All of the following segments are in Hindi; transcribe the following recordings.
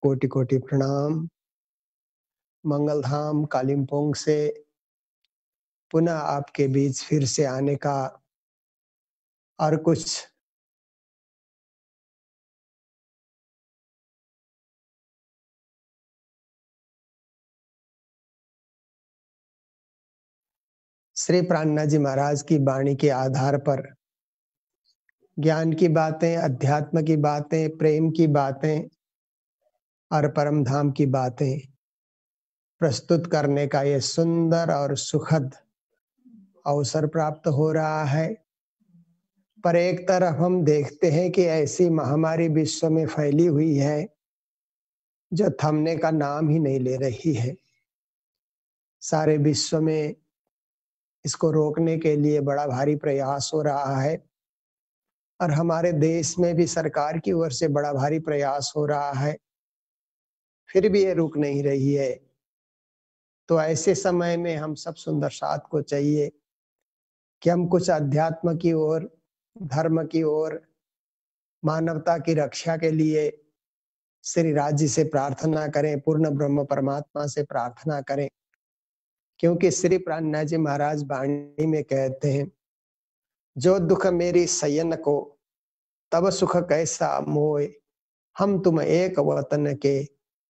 कोटि कोटि प्रणाम। मंगलधाम कालिम्पोंग से पुनः आपके बीच फिर से आने का और कुछ श्री प्राणनाथ जी महाराज की वाणी के आधार पर ज्ञान की बातें, अध्यात्म की बातें, प्रेम की बातें और परम धाम की बातें प्रस्तुत करने का ये सुंदर और सुखद अवसर प्राप्त हो रहा है। पर एक तरफ हम देखते हैं कि ऐसी महामारी विश्व में फैली हुई है जो थमने का नाम ही नहीं ले रही है। सारे विश्व में इसको रोकने के लिए बड़ा भारी प्रयास हो रहा है और हमारे देश में भी सरकार की ओर से बड़ा भारी प्रयास हो रहा है, फिर भी ये रुक नहीं रही है। तो ऐसे समय में हम सब सुंदर साथ को चाहिए कि हम कुछ अध्यात्म की ओर, धर्म की ओर, मानवता की रक्षा के लिए श्री राज जी से प्रार्थना करें, पूर्ण ब्रह्म परमात्मा से प्रार्थना करें। क्योंकि श्री प्राणनाथ जी महाराज वाणी में कहते हैं, जो दुख मेरी सयन को तब सुख कैसा मोए, हम तुम एक वतन के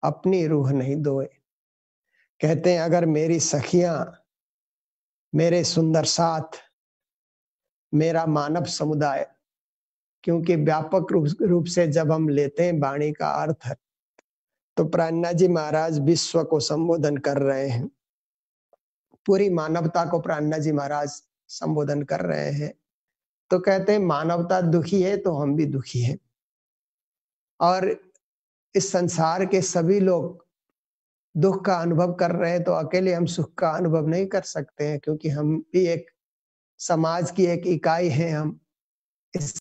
अपनी रूह नहीं दोए। कहते हैं अगर मेरी सखियां, मेरे सुंदर साथ, मेरा मानव समुदाय, क्योंकि व्यापक रूप से जब हम लेते हैं वाणी का अर्थ, तो प्राणनाथ जी महाराज विश्व को संबोधन कर रहे हैं, पूरी मानवता को प्राणनाथ जी महाराज संबोधन कर रहे हैं। तो कहते हैं मानवता दुखी है तो हम भी दुखी हैं, और इस संसार के सभी लोग दुख का अनुभव कर रहे हैं, तो अकेले हम सुख का अनुभव नहीं कर सकते हैं, क्योंकि हम भी एक समाज की एक इकाई हैं। हम इस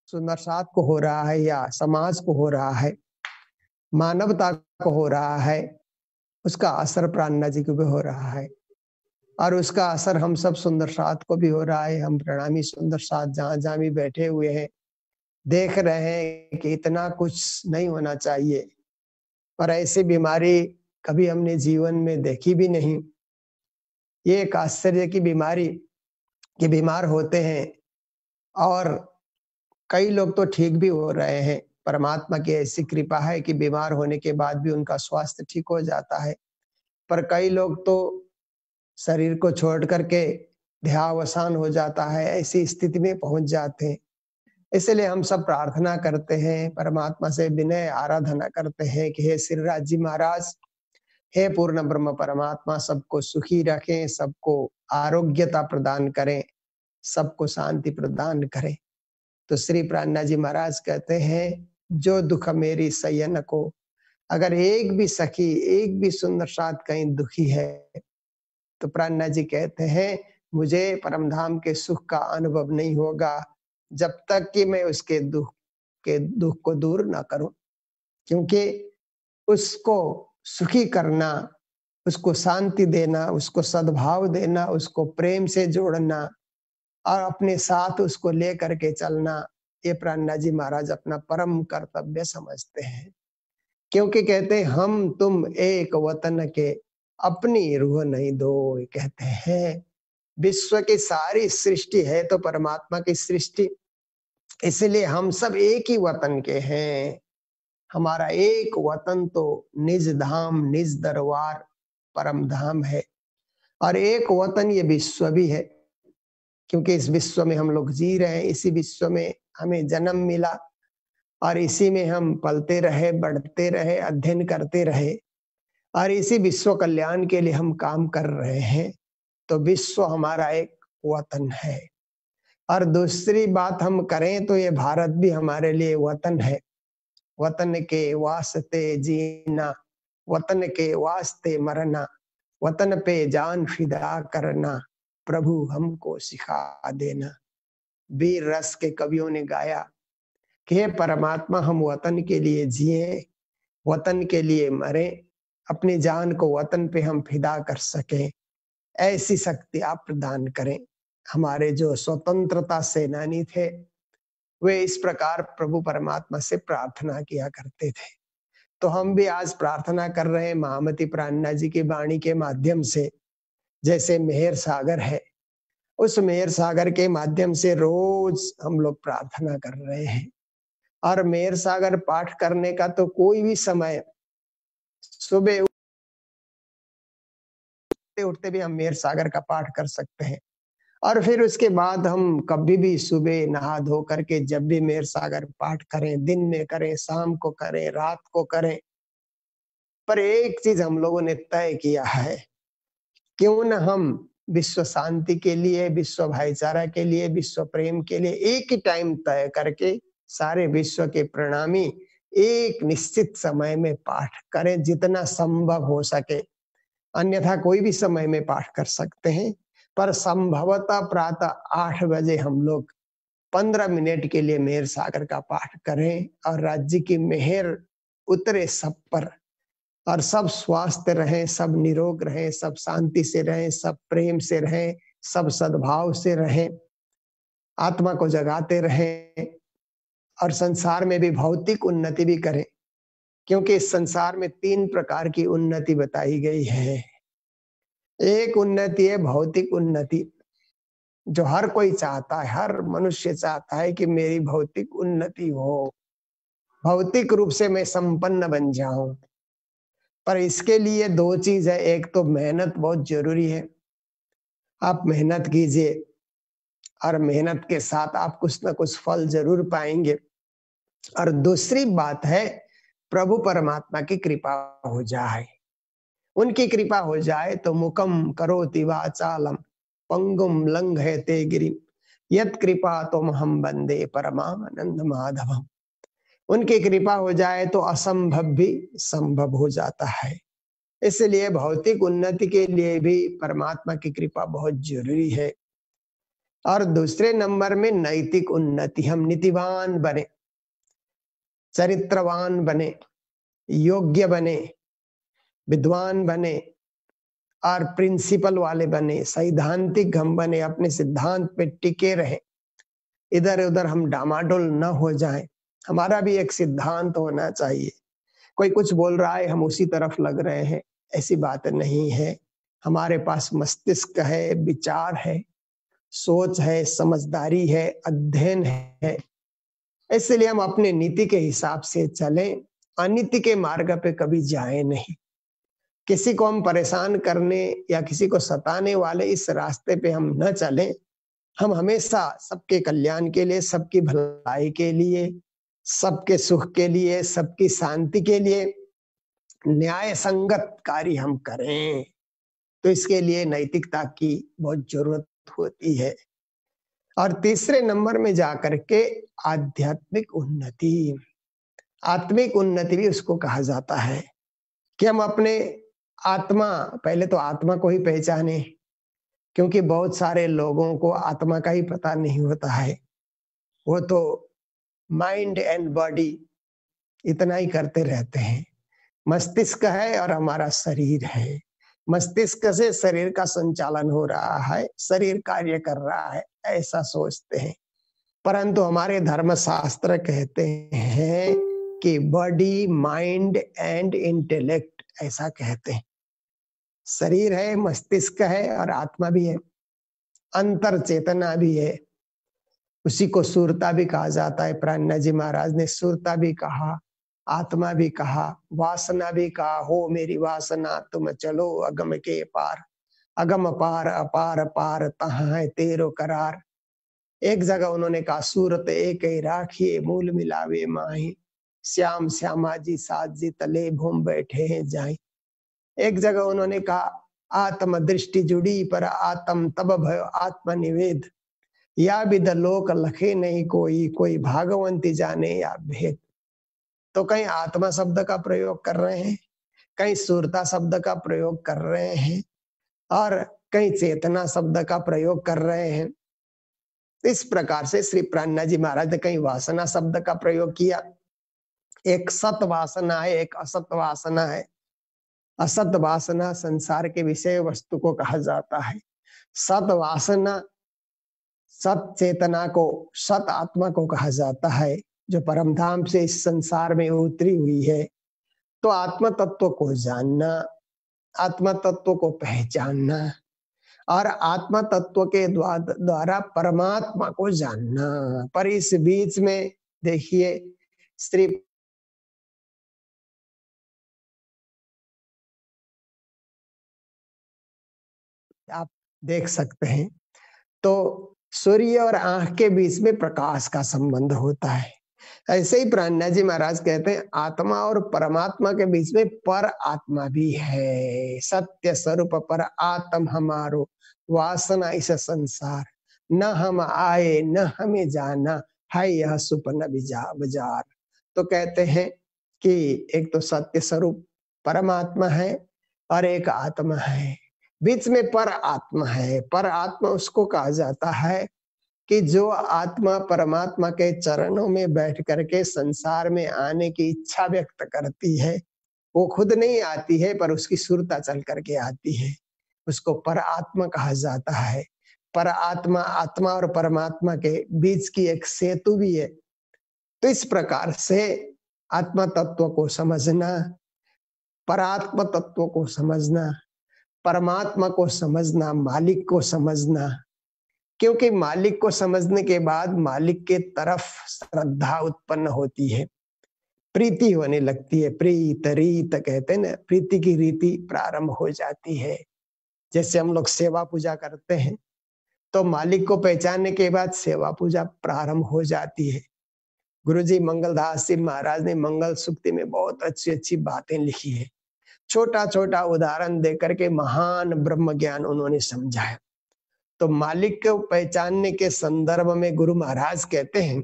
सुंदर साथ को हो रहा है या समाज को हो रहा है, मानवता को हो रहा है, उसका असर प्राणनाथ जी को भी हो रहा है और उसका असर हम सब सुंदर साथ को भी हो रहा है। हम प्रणामी सुंदर साथ जहां जहां भी बैठे हुए हैं देख रहे हैं कि इतना कुछ नहीं होना चाहिए, पर ऐसी बीमारी कभी हमने जीवन में देखी भी नहीं। ये एक आश्चर्य की बीमारी कि बीमार होते हैं और कई लोग तो ठीक भी हो रहे हैं। परमात्मा की ऐसी कृपा है कि बीमार होने के बाद भी उनका स्वास्थ्य ठीक हो जाता है, पर कई लोग तो शरीर को छोड़ करके देहावसान हो जाता है, ऐसी स्थिति में पहुंच जाते हैं। इसलिए हम सब प्रार्थना करते हैं, परमात्मा से विनय आराधना करते हैं कि हे श्री राज जी महाराज, हे पूर्ण ब्रह्म परमात्मा, सबको सुखी रखें, सबको आरोग्यता प्रदान करें, सबको शांति प्रदान करें। तो श्री प्राणनाथ जी महाराज कहते हैं, जो दुख मेरी सयन को, अगर एक भी सखी, एक भी सुंदर साथ कहीं दुखी है, तो प्राणनाथ जी कहते हैं मुझे परमधाम के सुख का अनुभव नहीं होगा जब तक कि मैं उसके दुख को दूर ना करूं। क्योंकि उसको सुखी करना, उसको शांति देना, उसको सद्भाव देना, उसको प्रेम से जोड़ना और अपने साथ उसको ले करके चलना, ये प्राणनाथ जी महाराज अपना परम कर्तव्य समझते हैं। क्योंकि कहते हैं हम तुम एक वतन के अपनी रूह नहीं दो। कहते हैं विश्व की सारी सृष्टि है तो परमात्मा की सृष्टि, इसलिए हम सब एक ही वतन के हैं। हमारा एक वतन तो निज धाम, निज दरबार परम धाम है, और एक वतन ये विश्व भी है। क्योंकि इस विश्व में हम लोग जी रहे हैं, इसी विश्व में हमें जन्म मिला और इसी में हम पलते रहे, बढ़ते रहे, अध्ययन करते रहे और इसी विश्व कल्याण के लिए हम काम कर रहे हैं। तो विश्व हमारा एक वतन है। और दूसरी बात हम करें तो ये भारत भी हमारे लिए वतन है। वतन के वास्ते जीना, वतन के वास्ते मरना, वतन पे जान फिदा करना, प्रभु हमको सिखा देना। वीर रस के कवियों ने गाया कि हे परमात्मा, हम वतन के लिए जिए, वतन के लिए मरे, अपनी जान को वतन पे हम फिदा कर सके। ऐसी शक्ति आप प्रदान करें। हमारे जो स्वतंत्रता सेनानी थे वे इस प्रकार प्रभु परमात्मा से प्रार्थना किया करते थे। तो हम भी आज प्रार्थना कर रहे हैं महामती प्राणनाथ जी की वाणी के माध्यम से। जैसे मेहर सागर है, उस मेहर सागर के माध्यम से रोज हम लोग प्रार्थना कर रहे हैं। और मेहर सागर पाठ करने का तो कोई भी समय, सुबह उठते उठते भी हम मेहर सागर का पाठ कर सकते हैं। और फिर उसके बाद हम कभी भी सुबह नहा धो करके जब भी मेहर सागर पाठ करें, दिन में करें, शाम को करें, रात को करें। पर एक चीज हम लोगों ने तय किया है, क्यों न हम विश्व शांति के लिए, विश्व भाईचारा के लिए, विश्व प्रेम के लिए एक ही टाइम तय करके सारे विश्व के प्रणामी एक निश्चित समय में पाठ करें, जितना संभव हो सके। अन्यथा कोई भी समय में पाठ कर सकते हैं, पर संभवतः प्रातः 8 बजे हम लोग 15 मिनट के लिए मेहर सागर का पाठ करें और राज्य की मेहर उतरे सब पर, और सब स्वस्थ रहें, सब निरोग रहें, सब शांति से रहें, सब प्रेम से रहें, सब सद्भाव से रहें, आत्मा को जगाते रहें और संसार में भी भौतिक उन्नति भी करें। क्योंकि इस संसार में 3 प्रकार की उन्नति बताई गई है। एक उन्नति है भौतिक उन्नति, जो हर कोई चाहता है, हर मनुष्य चाहता है कि मेरी भौतिक उन्नति हो, भौतिक रूप से मैं संपन्न बन जाऊं। पर इसके लिए 2 चीज है, एक तो मेहनत बहुत जरूरी है, आप मेहनत कीजिए और मेहनत के साथ आप कुछ ना कुछ फल जरूर पाएंगे। और दूसरी बात है प्रभु परमात्मा की कृपा हो जाए। उनकी कृपा हो जाए तो मुकम करोति वाचालम पंगुम लंघयते गिरिम यत् कृपा तुम हम वंदे परमानंद माधवम। उनकी कृपा हो जाए तो असंभव भी संभव हो जाता है। इसलिए भौतिक उन्नति के लिए भी परमात्मा की कृपा बहुत जरूरी है। और दूसरे नंबर में नैतिक उन्नति, हम नीतिवान बने, चरित्रवान बने, योग्य बने, विद्वान बने और प्रिंसिपल वाले बने, सैद्धांतिक हम बने, अपने सिद्धांत पे टिके रहे, इधर उधर हम डामाडोल न हो जाएं। हमारा भी एक सिद्धांत होना चाहिए। कोई कुछ बोल रहा है हम उसी तरफ लग रहे हैं, ऐसी बात नहीं है। हमारे पास मस्तिष्क है, विचार है, सोच है, समझदारी है, अध्ययन है। इसलिए हम अपने नीति के हिसाब से चलें, अनीति के मार्ग पे कभी जाए नहीं। किसी को हम परेशान करने या किसी को सताने वाले इस रास्ते पे हम न चलें। हम हमेशा सबके कल्याण के लिए, सबकी भलाई के लिए, सबके सुख के लिए, सबकी शांति के लिए न्याय संगत कार्य हम करें। तो इसके लिए नैतिकता की बहुत जरूरत होती है। और तीसरे नंबर में जाकर के आध्यात्मिक उन्नति, आत्मिक उन्नति भी उसको कहा जाता है कि हम अपने आत्मा, पहले तो आत्मा को ही पहचाने, क्योंकि बहुत सारे लोगों को आत्मा का ही पता नहीं होता है। वो तो माइंड एंड बॉडी इतना ही करते रहते हैं। मस्तिष्क है और हमारा शरीर है, मस्तिष्क से शरीर का संचालन हो रहा है, शरीर कार्य कर रहा है, ऐसा सोचते हैं। परंतु हमारे धर्म शास्त्र कहते हैं कि बॉडी, माइंड एंड इंटेलेक्ट, ऐसा कहते हैं। शरीर है, मस्तिष्क है और आत्मा भी है, अंतर चेतना भी है। उसी को सुरता भी कहा जाता है। प्राणनाथ जी महाराज ने सुरता भी कहा, आत्मा भी कहा, वासना भी कहा। हो मेरी वासना तुम चलो अगम के पार, अगम पार अपार पार तहाँ है तेरो करार। एक जगह उन्होंने कहा सूरत एक ही राखिए मूल मिलावे माही, श्याम श्यामा जी साथ जी तले भूम बैठे हैं जाई। एक जगह उन्होंने कहा आत्म दृष्टि जुड़ी पर आत्म तब भयो आत्मनिवेद, या विद लोक लखे नहीं कोई, कोई भागवंती जाने या भेद। तो कहीं आत्मा शब्द का प्रयोग कर रहे हैं, कहीं सुरता शब्द का प्रयोग कर रहे हैं और कहीं चेतना शब्द का प्रयोग कर रहे हैं। इस प्रकार से श्री प्राणनाथ जी महाराज ने कहीं वासना शब्द का प्रयोग किया। एक सत वासना है, एक असत वासना है। असत वासना संसार के विषय वस्तु को कहा जाता है। सत वासना सत चेतना को, सत आत्मा को कहा जाता है, जो परम धाम से इस संसार में उतरी हुई है। तो आत्म तत्व को जानना, आत्म तत्व को पहचानना और आत्म तत्व के द्वारा परमात्मा को जानना। पर इस बीच में देखिए, स्त्री आप देख सकते हैं, तो सूर्य और आंख के बीच में प्रकाश का संबंध होता है। ऐसे ही प्राणनाथ जी महाराज कहते हैं, आत्मा और परमात्मा के बीच में पर आत्मा भी है। सत्य स्वरूप पर आत्म हमारो, वासना इस संसार, न हम आए न हमें जाना, है यह सुपन बाजार। तो कहते हैं कि एक तो सत्य स्वरूप परमात्मा है और एक आत्मा है, बीच में पर आत्मा है। पर आत्मा उसको कहा जाता है कि जो आत्मा परमात्मा के चरणों में बैठ करके संसार में आने की इच्छा व्यक्त करती है, वो खुद नहीं आती है पर उसकी सुरता चल करके आती है, उसको पर आत्मा कहा जाता है। पर आत्मा, आत्मा और परमात्मा के बीच की एक सेतु भी है। तो इस प्रकार से आत्मा तत्व को समझना, परात्मा तत्व को समझना, परमात्मा को समझना, मालिक को समझना, क्योंकि मालिक को समझने के बाद मालिक के तरफ श्रद्धा उत्पन्न होती है, प्रीति होने लगती है। प्रीत रीत कहते हैं ना, प्रीति की रीति प्रारंभ हो जाती है। जैसे हम लोग सेवा पूजा करते हैं, तो मालिक को पहचानने के बाद सेवा पूजा प्रारंभ हो जाती है। गुरुजी मंगलदास जी महाराज ने मंगल सूक्ति में बहुत अच्छी अच्छी बातें लिखी है। छोटा छोटा उदाहरण देकर के महान ब्रह्म ज्ञान उन्होंने समझाया। तो मालिक को पहचानने के संदर्भ में गुरु महाराज कहते हैं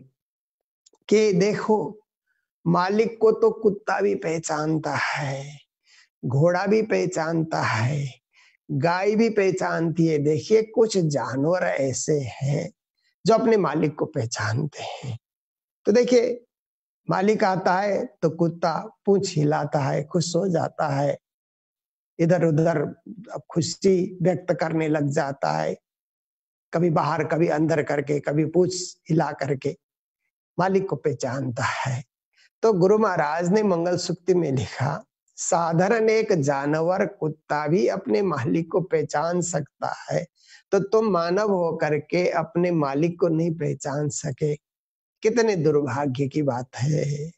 कि देखो, मालिक को तो कुत्ता भी पहचानता है, घोड़ा भी पहचानता है, गाय भी पहचानती है। देखिए, कुछ जानवर ऐसे हैं जो अपने मालिक को पहचानते हैं। तो देखिए, मालिक आता है तो कुत्ता पूंछ हिलाता है, खुश हो जाता है, इधर उधर खुशी व्यक्त करने लग जाता है, कभी बाहर कभी अंदर करके, कभी पूंछ हिला करके मालिक को पहचानता है। तो गुरु महाराज ने मंगल सूक्ति में लिखा, साधारण एक जानवर कुत्ता भी अपने मालिक को पहचान सकता है, तो तुम मानव हो करके अपने मालिक को नहीं पहचान सके, कितने दुर्भाग्य की बात है।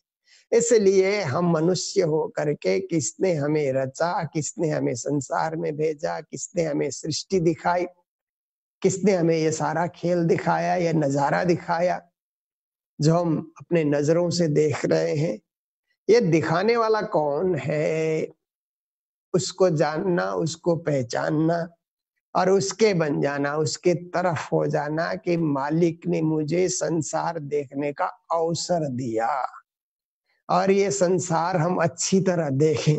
इसलिए हम मनुष्य हो करके, किसने हमें रचा, किसने हमें संसार में भेजा, किसने हमें सृष्टि दिखाई, किसने हमें ये सारा खेल दिखाया, ये नजारा दिखाया जो हम अपने नजरों से देख रहे हैं, ये दिखाने वाला कौन है? उसको जानना, उसको पहचानना और उसके बन जाना, उसके तरफ हो जाना कि मालिक ने मुझे संसार देखने का अवसर दिया और ये संसार हम अच्छी तरह देखें।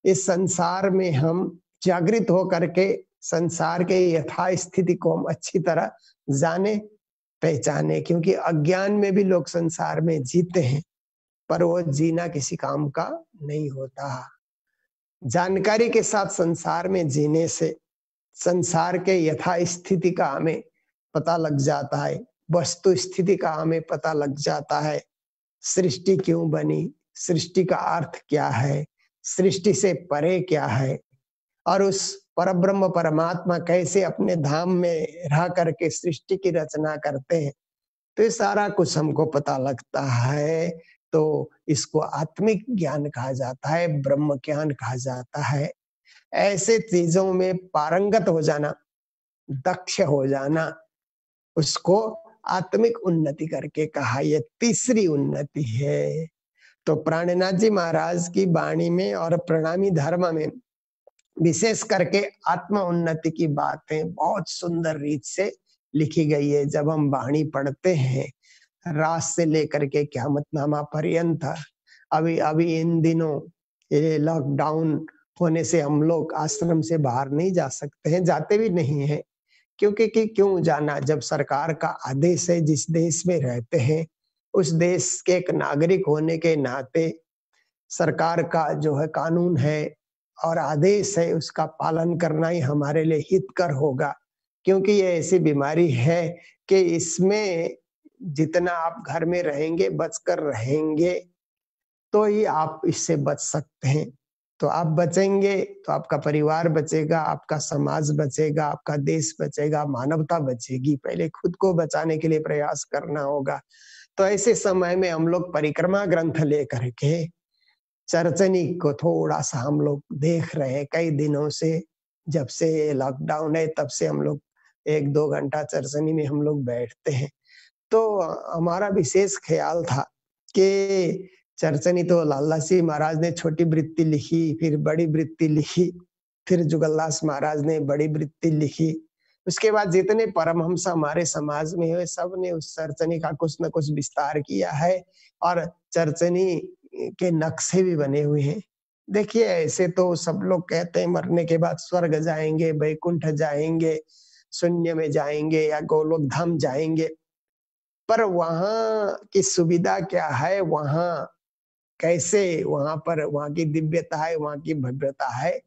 इस संसार में हम जागृत हो करके संसार के यथा स्थिति को हम अच्छी तरह जाने, पहचाने। क्योंकि अज्ञान में भी लोग संसार में जीते हैं, पर वो जीना किसी काम का नहीं होता। जानकारी के साथ संसार में जीने से संसार के यथा स्थिति का हमें पता लग जाता है, वस्तु स्थिति का हमें पता लग जाता है। सृष्टि क्यों बनी, सृष्टि का अर्थ क्या है, सृष्टि से परे क्या है, और उस परब्रह्म परमात्मा कैसे अपने धाम में रह करके सृष्टि की रचना करते हैं। तो ये सारा कुछ हमको पता लगता है। तो इसको आत्मिक ज्ञान कहा जाता है, ब्रह्म ज्ञान कहा जाता है। ऐसे चीजों में पारंगत हो जाना, दक्ष हो जाना, उसको आत्मिक उन्नति करके कहा। यह तीसरी उन्नति है। तो प्राणनाथ जी महाराज की वाणी में और प्रणामी धर्म में विशेष करके आत्म उन्नति की बातें बहुत सुंदर रीत से लिखी गई है। जब हम वाणी पढ़ते हैं रात से लेकर के क़यामतनामा पर्यंत, अभी अभी इन दिनों ये लॉकडाउन होने से हम लोग आश्रम से बाहर नहीं जा सकते हैं, जाते भी नहीं हैं। क्योंकि क्यों जाना, जब सरकार का आदेश है, जिस देश में रहते हैं उस देश के एक नागरिक होने के नाते सरकार का जो है कानून है और आदेश है उसका पालन करना ही हमारे लिए हितकर होगा, क्योंकि ये ऐसी बीमारी है कि इसमें जितना आप घर में रहेंगे, बचकर रहेंगे, तो ही आप इससे बच सकते हैं। तो आप बचेंगे तो आपका परिवार बचेगा, आपका समाज बचेगा, आपका देश बचेगा, मानवता बचेगी। पहले खुद को बचाने के लिए प्रयास करना होगा। तो ऐसे समय में हम लोग परिक्रमा ग्रंथ लेकर के चरचनी को थोड़ा-सा हम लोग देख रहे हैं कई दिनों से। जब से लॉकडाउन है तब से हम लोग 1-2 घंटा चरचनी में हम लोग बैठते हैं। तो हमारा विशेष ख़्याल था कि चरचनी तो लाला जी महाराज ने छोटी वृत्ति लिखी, फिर बड़ी वृत्ति लिखी, फिर जुगलदास महाराज ने बड़ी वृत्ति लिखी। उसके बाद जितने परमहंस हमारे समाज में हुए, सब ने उस चरचनी का कुछ न कुछ विस्तार किया है और चरचनी के नक्शे भी बने हुए हैं। देखिए, ऐसे तो सब लोग कहते हैं मरने के बाद स्वर्ग जाएँगे, वैकुंठ जाएँगे, शून्य में जाएँगे या गोलोक धाम जाएँगे। पर वहाँ की सुविधा क्या है, वहाँ कैसे वहाँ पर वहाँ की दिव्यता है, वहाँ की भव्यता है,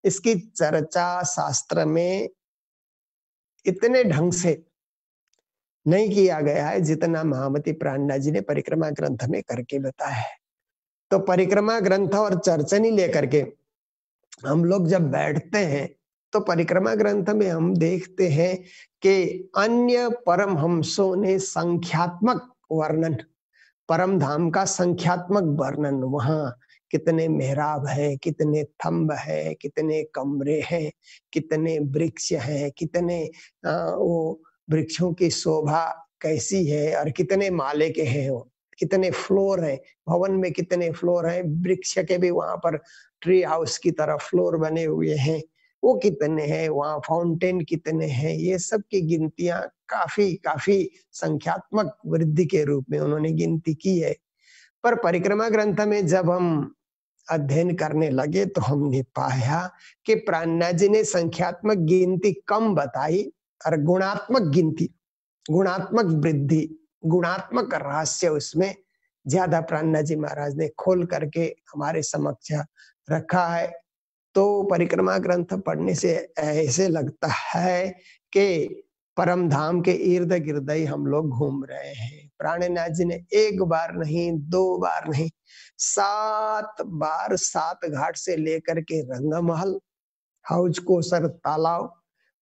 इसकी चर्चा शास्त्र में इतने ढंग से नहीं किया गया है जितना महामती प्राणनाथ जी ने परिक्रमा ग्रंथ में करके बताया है। तो परिक्रमा ग्रंथ और चरचनी लेकर के हम लोग जब बैठते हैं, तो परिक्रमा ग्रंथ में हम देखते हैं कि अन्य परमहंसों ने संख्यात्मक वर्णन, परम धाम का संख्यात्मक वर्णन, वहाँ कितने मेहराब है, कितने थंब है, कितने कमरे हैं, कितने वृक्ष हैं, कितने वो वृक्षों की शोभा कैसी है और कितने माले के हैं वो, कितने फ्लोर हैं, भवन में कितने फ्लोर हैं, वृक्ष के भी वहाँ पर ट्री हाउस की तरह फ्लोर बने हुए हैं, वो कितने हैं, वहाँ फाउंटेन कितने हैं, ये सब की गिनतियाँ काफ़ी संख्यात्मक वृद्धि के रूप में उन्होंने गिनती की है। पर परिक्रमा ग्रंथ में जब हम अध्ययन करने लगे तो हमने पाया कि प्राणनाथ जी ने संख्यात्मक गिनती कम बताई और गुणात्मक गिनती, गुणात्मक वृद्धि, गुणात्मक रहस्य उसमें ज्यादा प्राणनाथ जी महाराज ने खोल करके हमारे समक्ष रखा है। तो परिक्रमा ग्रंथ पढ़ने से ऐसे लगता है कि परम धाम के इर्द गिर्द ही हम लोग घूम रहे हैं। प्राणनाथ जी ने एक बार नहीं, 2 बार नहीं, 7 बार 7 घाट से लेकर के रंगमहल, हौज कोसर तालाब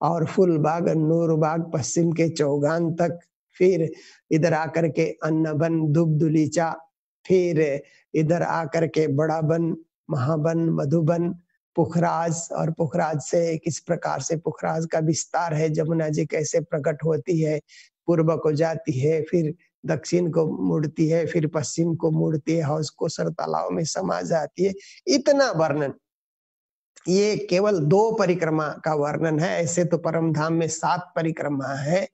और फूलबाग, नूरबाग, पश्चिम के चौगान तक, फिर इधर आकर के अन्नबन, दुबदुलीचा, फिर इधर आकर के बड़ा बन, महाबन, मधुबन, पुखराज और पुखराज से किस प्रकार से पुखराज का विस्तार है, जमुना जी कैसे प्रकट होती है, पूर्व को जाती है, फिर दक्षिण को मुड़ती है, फिर पश्चिम को मुड़ती है, हौज कोसर तालाब में समा जाती है। इतना वर्णन, ये केवल 2 परिक्रमा का वर्णन है। ऐसे तो परम धाम में 7 परिक्रमा है,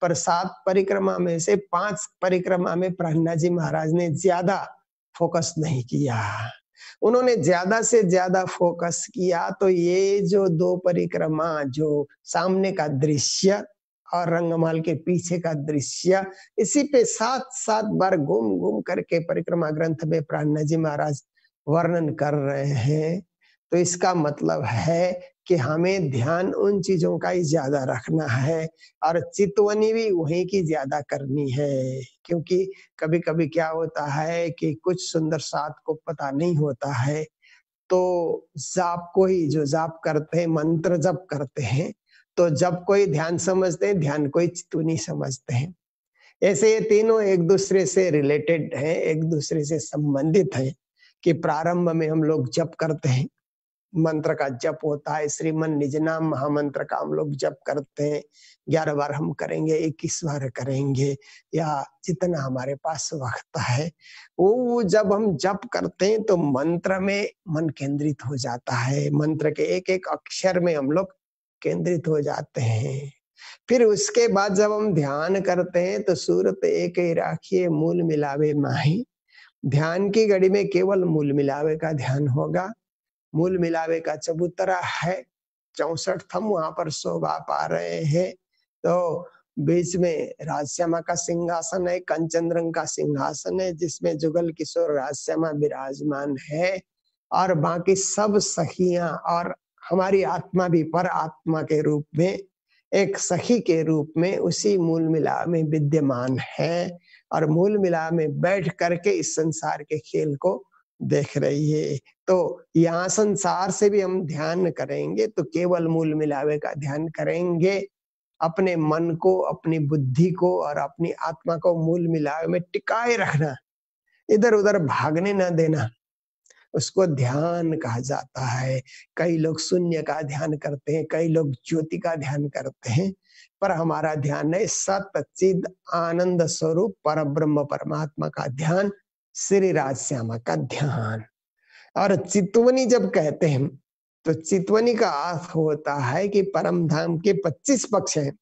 पर 7 परिक्रमा में से 5 परिक्रमा में प्रहलाद जी महाराज ने ज्यादा फोकस नहीं किया। उन्होंने ज्यादा से ज्यादा फोकस किया तो ये जो 2 परिक्रमा, जो सामने का दृश्य और रंगमहल के पीछे का दृश्य, इसी पे 7-7 बार घूम घूम करके परिक्रमा ग्रंथ में प्रहलाद जी महाराज वर्णन कर रहे हैं। तो इसका मतलब है कि हमें ध्यान उन चीजों का ही ज्यादा रखना है और चितवनी भी वहीं की ज्यादा करनी है, क्योंकि कभी-कभी क्या होता है कि कुछ सुंदर साथ को पता नहीं होता है, तो जाप को ही, जो जाप करते हैं, मंत्र जप करते हैं, तो जप को ही ध्यान समझते हैं, ध्यान को ही चितवनी समझते हैं। ऐसे ये तीनों एक दूसरे से रिलेटेड हैं, एक दूसरे से संबंधित हैं कि प्रारंभ में हम लोग जप करते हैं, मंत्र का जप होता है, श्रीमन निज नाम महामंत्र का हम लोग जप करते हैं, 11 बार हम करेंगे, 21 बार करेंगे या जितना हमारे पास वक्त है। वो जब हम जप करते हैं तो मंत्र में मन केंद्रित हो जाता है, मंत्र के एक एक अक्षर में हम लोग केंद्रित हो जाते हैं। फिर उसके बाद जब हम ध्यान करते हैं तो सूरत एक ही राखिए मूल मिलावे माही, ध्यान की घड़ी में केवल मूल मिलावे का ध्यान होगा। मूल मिलावे का चबूतरा है, 64 थम वहां पर शोभा पा रहे हैं। तो बीच में राजश्यामा का सिंहासन है, कंचन रंग का सिंहासन है जिसमें जुगल किशोर राजश्यामा विराजमान है और बाकी सब सखियां और हमारी आत्मा भी पर आत्मा के रूप में, एक सखी के रूप में उसी मूल मिलाप में विद्यमान है और मूल मिलाप में बैठ करके इस संसार के खेल को देख रही है। तो यहाँ संसार से भी हम ध्यान करेंगे तो केवल मूल मिलावे का ध्यान करेंगे, अपने मन को, अपनी बुद्धि को और अपनी आत्मा को मूल मिलावे में टिकाए रखना, इधर उधर भागने न देना, उसको ध्यान कहा जाता है। कई लोग शून्य का ध्यान करते हैं, कई लोग ज्योति का ध्यान करते हैं, पर हमारा ध्यान है सत चिद आनंद स्वरूप पर ब्रह्म परमात्मा का ध्यान, श्री राज श्यामा का ध्यान। और चितवनी जब कहते हैं तो चितवनी का अर्थ होता है कि परम धाम के 25 पक्ष हैं।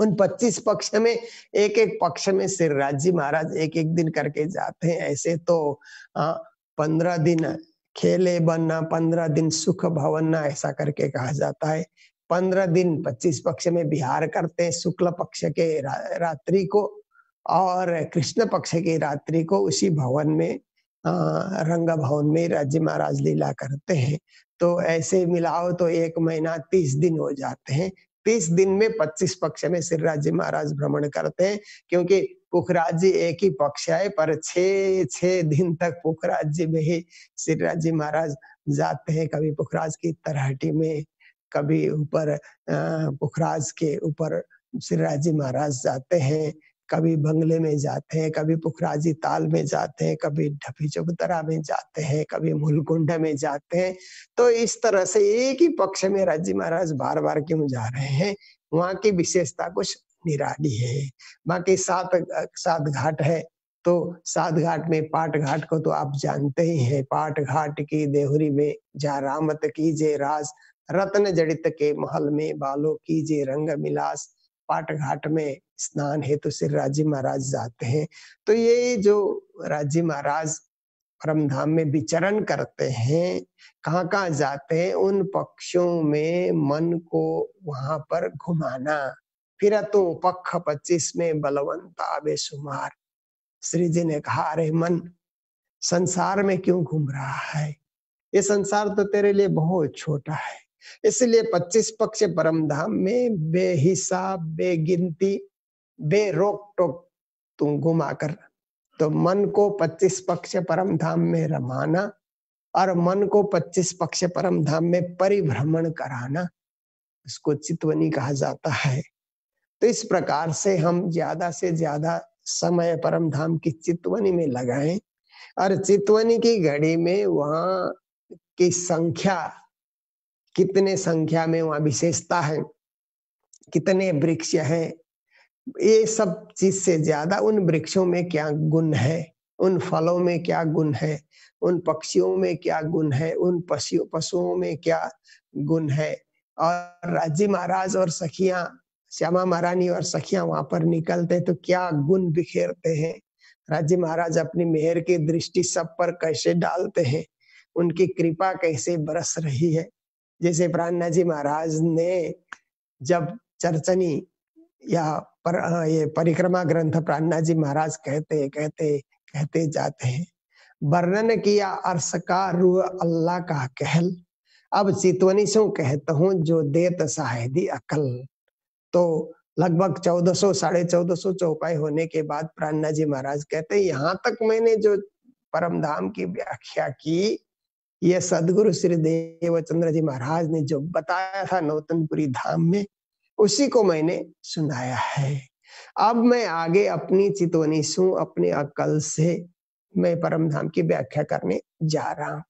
उन 25 पक्ष में एक एक पक्ष में श्री राजी महाराज एक एक दिन करके जाते हैं। ऐसे तो 15 दिन खेले बनना, 15 दिन सुख भवनना, ऐसा करके कहा जाता है। 15 दिन 25 पक्ष में विहार करते हैं, शुक्ल पक्ष के रात्रि को और कृष्ण पक्ष की रात्रि को उसी भवन में, रंग भवन में राज्य महाराज लीला करते हैं। तो ऐसे मिलाओ तो 1 महीना 30 दिन हो जाते हैं। 30 दिन में 25 पक्ष में श्री राज्य महाराज भ्रमण करते हैं, क्योंकि पुखराज जी एक ही पक्ष है, पर 6 दिन तक पुखराज जी में ही श्री राज्य महाराज जाते हैं। कभी पुखराज की तरहटी में, कभी ऊपर पुखराज के ऊपर श्री राज्य महाराज जाते हैं, कभी बंगले में जाते हैं, कभी पुखराजी ताल में जाते हैं, कभी ढपी चबूतरा में जाते हैं, कभी मूलकुंड में जाते हैं। तो इस तरह से एक ही पक्ष में राज्य महाराज बार बार क्यों जा रहे हैं, वहाँ की विशेषता कुछ निराली है। बाकी 7 घाट है, तो 7 घाट में पाट घाट को तो आप जानते ही हैं। पाट घाट की देहुरी में जा रामत कीजे राज, रत्न जड़ित के महल में बालो कीजे रंग मिलास। पाट घाट में स्नान हेतु श्री राज्य महाराज जाते हैं। तो ये जो राज्य महाराज परम धाम में विचरण करते हैं, कहाँ कहाँ जाते हैं, उन पक्षों में मन को वहां पर घुमाना। फिर तो पक्ष 25 में बलवंता बेसुमार। श्री जी ने कहा, अरे मन, संसार में क्यों घूम रहा है? ये संसार तो तेरे लिए बहुत छोटा है। इसलिए 25 पक्ष परम धाम में बेहिसाब, बेगिनती, बेरोक टोक तुम घुमा कर, तो मन को 25 पक्ष परम धाम में रमाना और मन को 25 पक्ष परम धाम में परिभ्रमण कराना, इसको चितवनी कहा जाता है। तो इस प्रकार से हम ज्यादा से ज्यादा समय परम धाम की चितवनी में लगाएं और चितवनी की घड़ी में वहां की संख्या, कितने संख्या में वहां विशेषता है, कितने वृक्ष हैं, ये सब चीज से ज्यादा उन वृक्षों में क्या गुण है, उन फलों में क्या गुण है, उन पक्षियों में क्या गुण है, उन पशुओं में क्या गुण है। और राज्य महाराज और सखियां, श्यामा महारानी और सखियां वहां पर निकलते तो क्या गुण बिखेरते हैं। राज्य महाराज अपनी मेहर की दृष्टि सब पर कैसे डालते हैं, उनकी कृपा कैसे बरस रही है। जैसे प्राणनाथ जी महाराज ने जब चरचनी या ये परिक्रमा ग्रंथ प्राणनाथ जी महाराज कहते जाते हैं, वर्णन किया अर्श का रूह अल्लाह का कहल, अब चितवनी सो कहता हूँ जो देत साहेदी अकल। तो लगभग 1400 1450 चौपाई होने के बाद प्राणनाथ जी महाराज कहते हैं, यहाँ तक मैंने जो परम धाम की व्याख्या की, ये सदगुरु श्री देवचंद्र जी महाराज ने जो बताया था नौतनपुरी धाम में, उसी को मैंने सुनाया है। अब मैं आगे अपनी चितवनी सू अपने अकल से मैं परम धाम की व्याख्या करने जा रहा हूँ।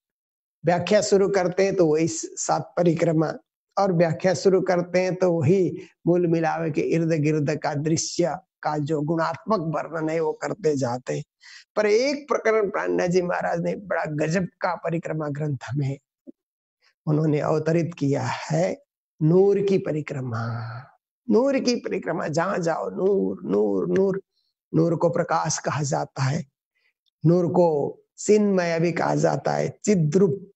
व्याख्या शुरू करते हैं तो वही 7 परिक्रमा, और व्याख्या शुरू करते हैं तो वही मूल मिलावे के इर्द गिर्द का दृश्य का जो गुणात्मक वर्णन है वो करते जाते हैं। पर एक प्रकरण प्राणनाथ जी महाराज ने बड़ा गजब का परिक्रमा ग्रंथ में उन्होंने अवतरित किया है, नूर की परिक्रमा। नूर की परिक्रमा, जहां जाओ नूर नूर नूर। नूर को प्रकाश कहा जाता है, नूर को चिन्मय भी कहा जाता है, चिद्रूप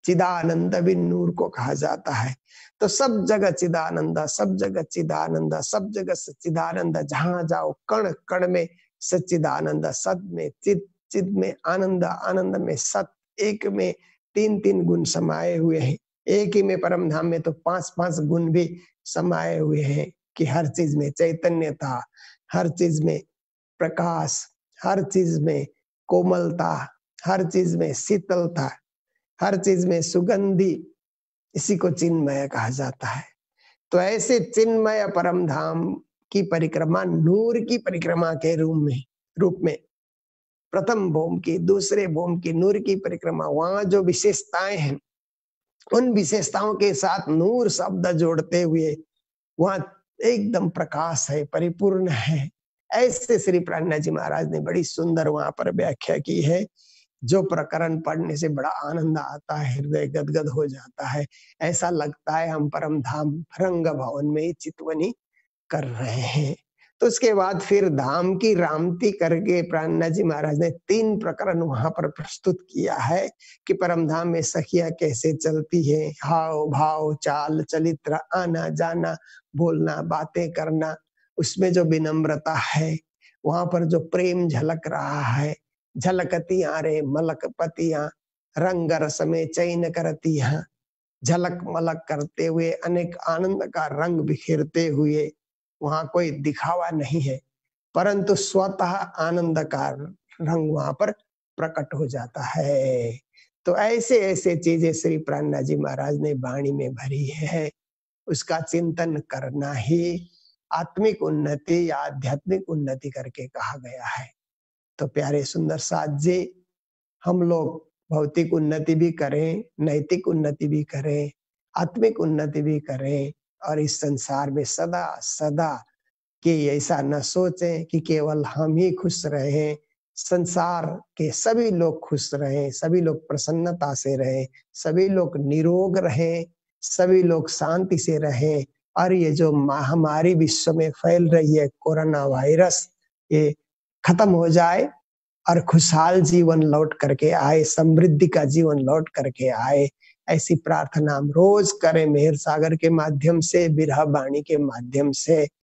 चिदानंद भी नूर को कहा जाता है। तो सब जगह चिदानंद, सब जगह चिदानंद, सब जगह सच्चिदानंद। जहां जाओ कण कण में सच्चिदानंद, सत में चित, चित में आनंद, आनंद में सत, एक में तीन तीन गुण समाये हुए हैं। एक ही में परम धाम में तो पांच पांच गुण भी समाये हुए हैं कि हर चीज में चैतन्य था, हर चीज में प्रकाश, हर चीज में कोमलता, हर चीज में शीतलता, हर चीज में सुगंधी। इसी को चिन्मय कहा जाता है। तो ऐसे चिन्मय परम धाम की परिक्रमा नूर की परिक्रमा के रूप में प्रथम भौम की, दूसरे भौम की नूर की परिक्रमा, वहां जो विशेषताएं हैं उन विशेषताओं के साथ नूर शब्द जोड़ते हुए वहां एकदम प्रकाश है, परिपूर्ण है। ऐसे श्री प्राणनाथ जी महाराज ने बड़ी सुंदर वहां पर व्याख्या की है, जो प्रकरण पढ़ने से बड़ा आनंद आता है, हृदय गदगद हो जाता है। ऐसा लगता है हम परम धाम रंग भवन में ही चितवनी कर रहे हैं। तो उसके बाद फिर धाम की रामती करके प्राणनाथ जी महाराज ने 3 प्रकरण वहां पर प्रस्तुत किया है कि परम धाम में सखियां कैसे चलती है, हाव भाव चाल चलित्र, आना जाना, बोलना, बातें करना, उसमें जो विनम्रता है, वहां पर जो प्रेम झलक रहा है, झलकतियां रे मलकपतियां, रंग रस में चैन करतियां, झलक मलक करते हुए अनेक आनंद का रंग बिखेरते हुए, वहां कोई दिखावा नहीं है, परंतु स्वतः आनंद का रंग वहां पर प्रकट हो जाता है। तो ऐसे ऐसे चीजें श्री प्राणनाथ जी महाराज ने वाणी में भरी है। उसका चिंतन करना ही आत्मिक उन्नति या आध्यात्मिक उन्नति करके कहा गया है। तो प्यारे सुंदर साथ जी, हम लोग भौतिक उन्नति भी करें, नैतिक उन्नति भी करें, आत्मिक उन्नति भी करें, और इस संसार में सदा सदा कि ऐसा न सोचें कि केवल हम ही खुश रहें, संसार के सभी लोग खुश रहें, सभी लोग प्रसन्नता से रहें, सभी लोग निरोग रहें, सभी लोग शांति से रहें, और ये जो महामारी विश्व में फैल रही है कोरोना वायरस, ये खत्म हो जाए और खुशहाल जीवन लौट करके आए, समृद्धि का जीवन लौट करके आए। ऐसी प्रार्थना हम रोज करें, मेहर सागर के माध्यम से, बिरहा वाणी के माध्यम से।